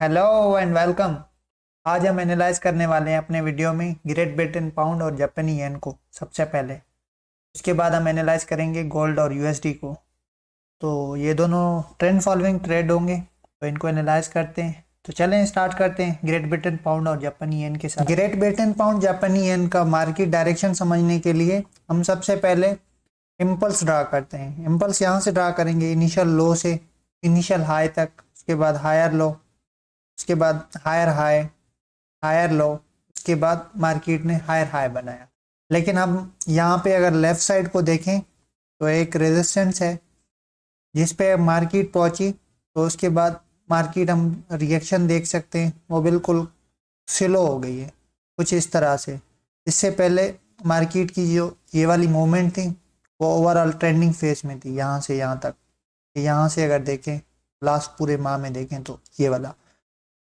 Hello and welcome. आज हम analyse करने वाले हैं अपने वीडियो में ग्रेट ब्रिटेन पाउंड और जापानी येन को सबसे पहले। उसके बाद हम एनालाइज करेंगे गोल्ड और यूएसडी को। तो ये दोनों ट्रेंड फॉलोइंग ट्रेड होंगे, तो इनको एनालाइज करते हैं। तो चलें स्टार्ट करते हैं ग्रेट ब्रिटेन पाउंड और जापानी येन के साथ। ग्रेट ब्रिटेन पाउंड जापानी येन का मार्केट डायरेक्शन समझने के लिए हम सबसे पहले इम्पल्स ड्रा करते हैं। इम्पल्स यहाँ से ड्रा करेंगे इनिशियल लो से इनिशियल हाई तक, उसके बाद हायर लो, उसके बाद हायर हाई, हायर लो, उसके बाद मार्केट ने हायर हाई बनाया। लेकिन हम यहाँ पे अगर लेफ्ट साइड को देखें तो एक रेजिस्टेंस है जिस पे मार्केट पहुंची, तो उसके बाद मार्केट हम रिएक्शन देख सकते हैं, वो बिल्कुल स्लो हो गई है कुछ इस तरह से। इससे पहले मार्केट की जो ये वाली मूवमेंट थी वो ओवरऑल ट्रेंडिंग फेज में थी, यहाँ से यहाँ तक। यहाँ से अगर देखें लास्ट पूरे माह में देखें तो ये वाला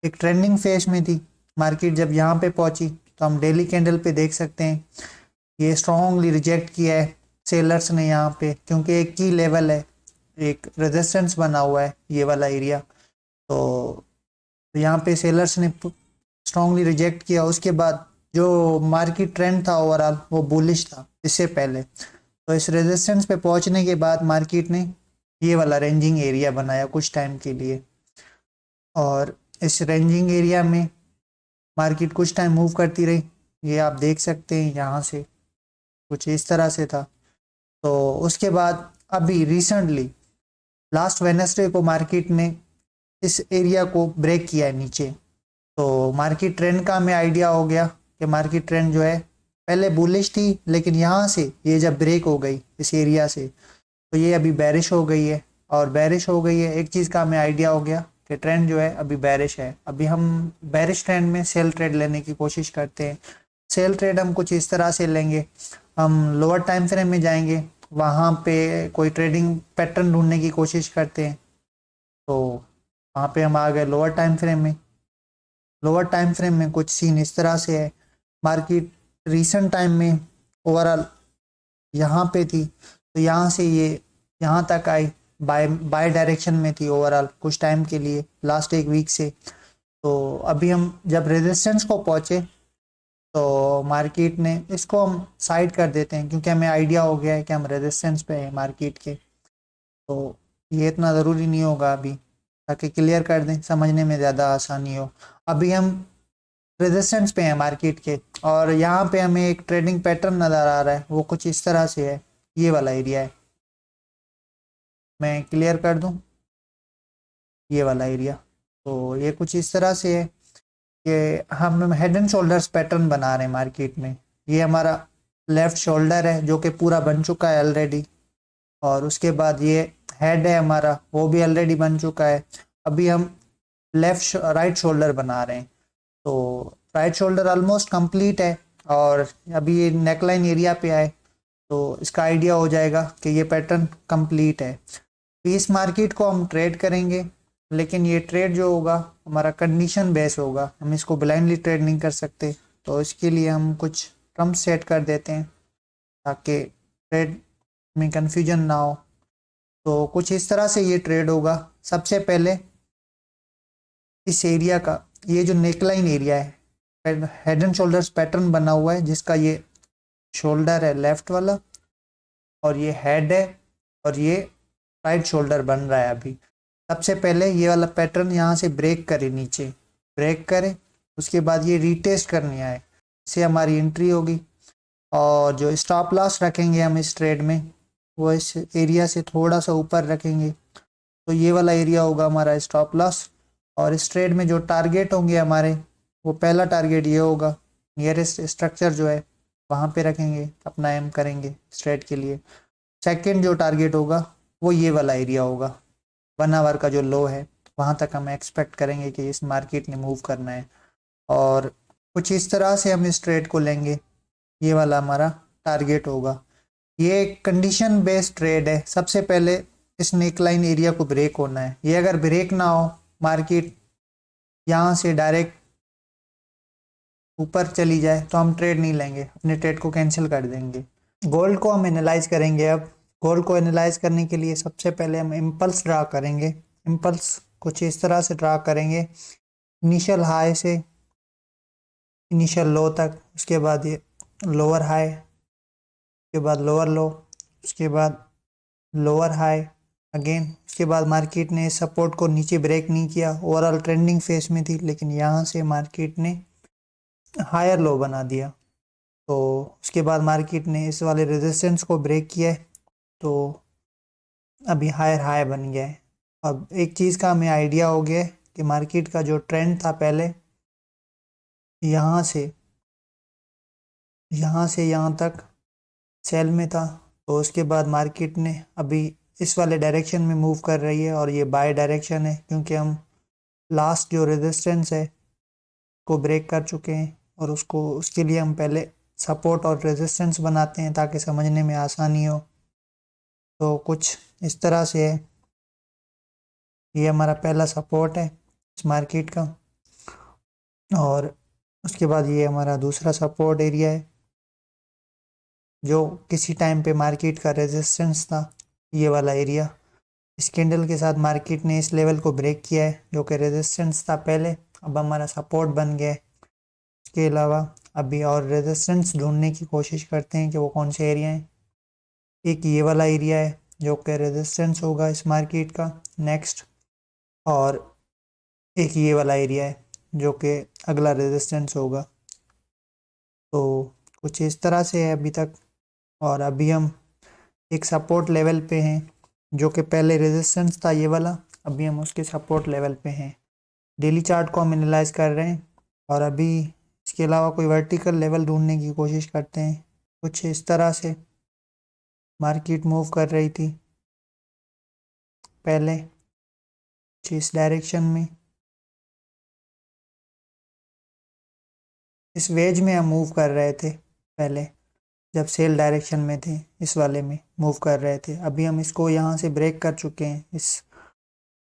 एक ट्रेंडिंग फेज में थी। मार्केट जब यहाँ पे पहुंची तो हम डेली कैंडल पे देख सकते हैं ये स्ट्रांगली रिजेक्ट किया है सेलर्स ने यहाँ पे, क्योंकि एक की लेवल है, एक रेजिस्टेंस बना हुआ है ये वाला एरिया। तो यहाँ पे सेलर्स ने स्ट्रांगली रिजेक्ट किया। उसके बाद जो मार्केट ट्रेंड था ओवरऑल वो बुलिश था इससे पहले। तो इस रेजिस्टेंस पे पहुंचने के बाद मार्केट ने ये वाला रेंजिंग एरिया बनाया कुछ टाइम के लिए, और इस रेंजिंग एरिया में मार्केट कुछ टाइम मूव करती रही। ये आप देख सकते हैं यहाँ से कुछ इस तरह से था। तो उसके बाद अभी रिसेंटली लास्ट वेडनेसडे को मार्केट ने इस एरिया को ब्रेक किया है नीचे। तो मार्केट ट्रेंड का हमें आइडिया हो गया कि मार्केट ट्रेंड जो है पहले बुलिश थी, लेकिन यहाँ से ये जब ब्रेक हो गई इस एरिया से तो ये अभी बैरिश हो गई है। और बैरिश हो गई है, एक चीज़ का हमें आइडिया हो गया कि ट्रेंड जो है अभी बैरिश है। अभी हम बैरिश ट्रेंड में सेल ट्रेड लेने की कोशिश करते हैं। सेल ट्रेड हम कुछ इस तरह से लेंगे, हम लोअर टाइम फ्रेम में जाएंगे, वहाँ पे कोई ट्रेडिंग पैटर्न ढूंढने की कोशिश करते हैं। तो वहाँ पे हम आ गए लोअर टाइम फ्रेम में। लोअर टाइम फ्रेम में कुछ सीन इस तरह से है, मार्केट रिसेंट टाइम में ओवरऑल यहाँ पे थी, तो यहाँ से ये यहाँ तक आई, बाय बाय डायरेक्शन में थी ओवरऑल कुछ टाइम के लिए लास्ट एक वीक से। तो अभी हम जब रेजिस्टेंस को पहुँचे तो मार्केट ने इसको हम साइड कर देते हैं, क्योंकि हमें आइडिया हो गया है कि हम रेजिस्टेंस पे हैं मार्केट के। तो ये इतना ज़रूरी नहीं होगा अभी, ताकि क्लियर कर दें समझने में ज़्यादा आसानी हो। अभी हम रेजिस्टेंस पे हैं मार्केट के, और यहाँ पे हमें एक ट्रेडिंग पैटर्न नज़र आ रहा है, वो कुछ इस तरह से है। ये वाला एरिया है, मैं क्लियर कर दूं, ये वाला एरिया। तो ये कुछ इस तरह से है कि हम हेड एंड शोल्डर्स पैटर्न बना रहे हैं मार्केट में। ये हमारा लेफ्ट शोल्डर है जो कि पूरा बन चुका है ऑलरेडी, और उसके बाद ये हेड है हमारा, वो भी ऑलरेडी बन चुका है। अभी हम राइट शोल्डर बना रहे हैं। तो राइट शोल्डर ऑलमोस्ट कंप्लीट है, और अभी ये नेकलाइन एरिया पे आए तो इसका आइडिया हो जाएगा कि ये पैटर्न कंप्लीट है। तो इस मार्केट को हम ट्रेड करेंगे, लेकिन ये ट्रेड जो होगा हमारा कंडीशन बेस होगा, हम इसको ब्लाइंडली ट्रेड नहीं कर सकते। तो इसके लिए हम कुछ टर्म्स सेट कर देते हैं ताकि ट्रेड में कंफ्यूजन ना हो। तो कुछ इस तरह से ये ट्रेड होगा। सबसे पहले इस एरिया का ये जो नेकलाइन एरिया है, हेड एंड शोल्डर्स पैटर्न बना हुआ है, जिसका ये शोल्डर है लेफ्ट वाला, और ये हेड है, और ये राइट शोल्डर बन रहा है। अभी सबसे पहले ये वाला पैटर्न यहाँ से ब्रेक करे, नीचे ब्रेक करे, उसके बाद ये रीटेस्ट करनी आए, इससे हमारी एंट्री होगी। और जो स्टॉप लॉस रखेंगे हम इस ट्रेड में, वो इस एरिया से थोड़ा सा ऊपर रखेंगे। तो ये वाला एरिया होगा हमारा स्टॉप लॉस। और इस ट्रेड में जो टारगेट होंगे हमारे, वो पहला टारगेट ये होगा, नियरेस्ट स्ट्रक्चर जो है वहाँ पे रखेंगे, अपना एम करेंगे इस ट्रेड के लिए। सेकंड जो टारगेट होगा वो ये वाला एरिया होगा, 1 आवर का जो लो है, वहाँ तक हम एक्सपेक्ट करेंगे कि इस मार्केट ने मूव करना है। और कुछ इस तरह से हम इस ट्रेड को लेंगे, ये वाला हमारा टारगेट होगा। ये एक कंडीशन बेस्ड ट्रेड है। सबसे पहले इस नेकलाइन एरिया को ब्रेक होना है। ये अगर ब्रेक ना हो, मार्केट यहाँ से डायरेक्ट ऊपर चली जाए, तो हम ट्रेड नहीं लेंगे, अपने ट्रेड को कैंसिल कर देंगे। गोल्ड को हम एनालाइज करेंगे। अब गोल्ड को एनालाइज करने के लिए सबसे पहले हम इम्पल्स ड्रा करेंगे। इम्पल्स कुछ इस तरह से ड्रा करेंगे इनिशियल हाई से इनिशियल लो तक, उसके बाद ये लोअर हाई, उसके बाद लोअर लो, उसके बाद लोअर हाई अगेन। उसके बाद मार्केट ने सपोर्ट को नीचे ब्रेक नहीं किया, ओवरऑल ट्रेंडिंग फेस में थी, लेकिन यहाँ से मार्केट ने हायर लो बना दिया। तो उसके बाद मार्केट ने इस वाले रेजिस्टेंस को ब्रेक किया है, तो अभी हायर हाई बन गया है। अब एक चीज़ का हमें आइडिया हो गया है कि मार्केट का जो ट्रेंड था पहले यहाँ से यहाँ तक सेल में था, तो उसके बाद मार्केट ने अभी इस वाले डायरेक्शन में मूव कर रही है और ये बाय डायरेक्शन है, क्योंकि हम लास्ट जो रेजिस्टेंस है को ब्रेक कर चुके हैं। और उसके लिए हम पहले सपोर्ट और रेजिस्टेंस बनाते हैं ताकि समझने में आसानी हो। तो कुछ इस तरह से है, ये हमारा पहला सपोर्ट है इस मार्केट का, और उसके बाद ये हमारा दूसरा सपोर्ट एरिया है जो किसी टाइम पे मार्केट का रेजिस्टेंस था, ये वाला एरिया। इस कैंडल के साथ मार्केट ने इस लेवल को ब्रेक किया है जो कि रेजिस्टेंस था पहले, अब हमारा सपोर्ट बन गया है। इसके अलावा अभी और रेजिस्टेंस ढूंढने की कोशिश करते हैं कि वो कौन से एरिया हैं। एक ये वाला एरिया है जो कि रेजिस्टेंस होगा इस मार्केट का नेक्स्ट, और एक ये वाला एरिया है जो कि अगला रेजिस्टेंस होगा। तो कुछ इस तरह से है अभी तक, और अभी हम एक सपोर्ट लेवल पे हैं जो कि पहले रेजिस्टेंस था ये वाला, अभी हम उसके सपोर्ट लेवल पे हैं। डेली चार्ट को हम एनालाइज कर रहे हैं, और अभी इसके अलावा कोई वर्टिकल लेवल ढूंढने की कोशिश करते हैं। कुछ इस तरह से मार्केट मूव कर रही थी पहले, कुछ इस डायरेक्शन में, इस वेज में हम मूव कर रहे थे पहले जब सेल डायरेक्शन में थे, इस वाले में मूव कर रहे थे। अभी हम इसको यहाँ से ब्रेक कर चुके हैं, इस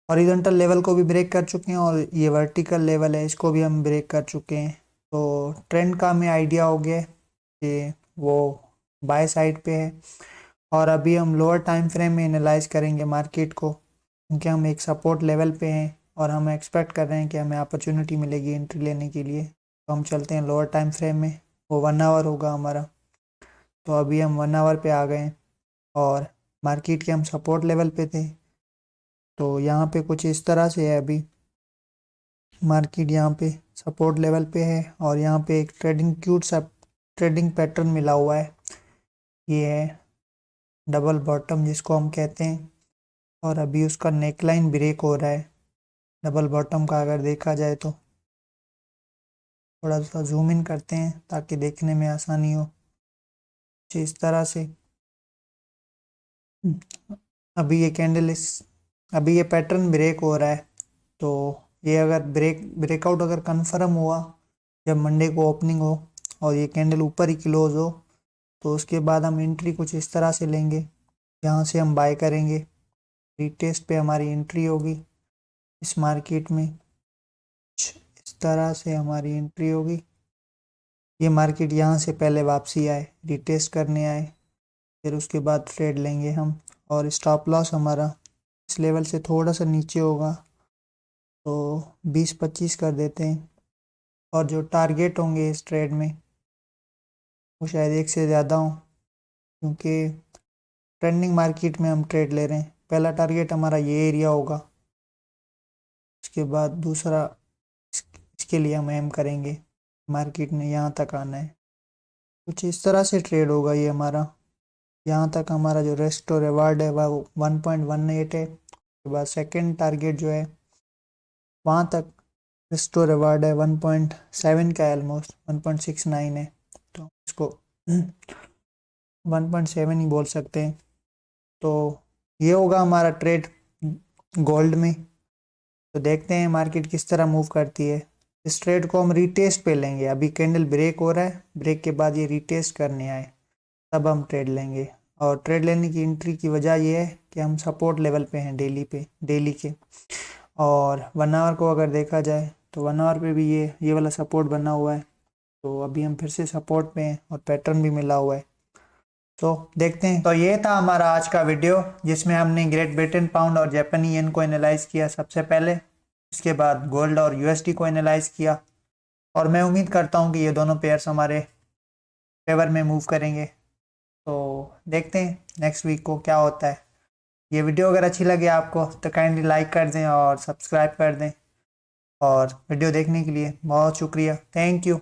हॉरिजॉन्टल लेवल को भी ब्रेक कर चुके हैं, और ये वर्टिकल लेवल है इसको भी हम ब्रेक कर चुके हैं। तो ट्रेंड का हमें आइडिया हो गया कि वो बाय साइड पे है। और अभी हम लोअर टाइम फ्रेम में एनालाइज करेंगे मार्केट को, क्योंकि हम एक सपोर्ट लेवल पे हैं और हम एक्सपेक्ट कर रहे हैं कि हमें अपॉर्चुनिटी मिलेगी एंट्री लेने के लिए। तो हम चलते हैं लोअर टाइम फ्रेम में, वो 1 आवर होगा हमारा। तो अभी हम 1 आवर पे आ गए हैं और मार्केट के हम सपोर्ट लेवल पे थे। तो यहाँ पे कुछ इस तरह से है, अभी मार्केट यहाँ पे सपोर्ट लेवल पे है, और यहाँ पे एक क्यूट सा ट्रेडिंग पैटर्न मिला हुआ है, ये है डबल बॉटम जिसको हम कहते हैं। और अभी उसका नेकलाइन ब्रेक हो रहा है डबल बॉटम का, अगर देखा जाए तो। थोड़ा सा जूम इन करते हैं ताकि देखने में आसानी हो। कुछ इस तरह से अभी ये कैंडल अभी ये पैटर्न ब्रेक हो रहा है। तो ये अगर ब्रेकआउट अगर कंफर्म हुआ जब मंडे को ओपनिंग हो और ये कैंडल ऊपर ही क्लोज हो, तो उसके बाद हम एंट्री कुछ इस तरह से लेंगे, यहाँ से हम बाय करेंगे। रीटेस्ट पे हमारी एंट्री होगी इस मार्केट में, कुछ इस तरह से हमारी एंट्री होगी। ये मार्केट यहाँ से पहले वापसी आए, रीटेस्ट करने आए, फिर उसके बाद ट्रेड लेंगे हम। और स्टॉप लॉस हमारा इस लेवल से थोड़ा सा नीचे होगा, तो 20-25 कर देते हैं। और जो टारगेट होंगे इस ट्रेड में वो शायद एक से ज़्यादा हो, क्योंकि ट्रेंडिंग मार्केट में हम ट्रेड ले रहे हैं। पहला टारगेट हमारा ये एरिया होगा, उसके बाद दूसरा इसके लिए हम एम करेंगे, मार्केट ने यहाँ तक आना है। कुछ इस तरह से ट्रेड होगा ये हमारा। यहाँ तक हमारा जो रिस्क और रिवार्ड है वह 1.18 है। उसके बाद सेकंड टारगेट जो है वहाँ तक रिस्क और रिवार्ड है 1.7 का, ऑलमोस्ट 1.69 है, तो इसको 1.7 ही बोल सकते हैं। तो ये होगा हमारा ट्रेड गोल्ड में। तो देखते हैं मार्केट किस तरह मूव करती है। इस ट्रेड को हम रीटेस्ट पे लेंगे, अभी कैंडल ब्रेक हो रहा है, ब्रेक के बाद ये रीटेस्ट करने आए तब हम ट्रेड लेंगे। और ट्रेड लेने की एंट्री की वजह यह है कि हम सपोर्ट लेवल पे हैं डेली के। और 1 आवर को अगर देखा जाए तो 1 आवर पे भी ये वाला सपोर्ट बना हुआ है, तो अभी हम फिर से सपोर्ट पे हैं और पैटर्न भी मिला हुआ है। तो देखते हैं। तो ये था हमारा आज का वीडियो जिसमें हमने ग्रेट ब्रिटेन पाउंड और जापानी येन को एनालाइज किया सबसे पहले। उसके बाद गोल्ड और यूएसडी को एनालाइज किया, और मैं उम्मीद करता हूँ कि ये दोनों पेयर्स हमारे फेवर में मूव करेंगे। तो देखते हैं नेक्स्ट वीक को क्या होता है। ये वीडियो अगर अच्छी लगे आपको तो काइंडली लाइक कर दें और सब्सक्राइब कर दें, और वीडियो देखने के लिए बहुत शुक्रिया। Thank you.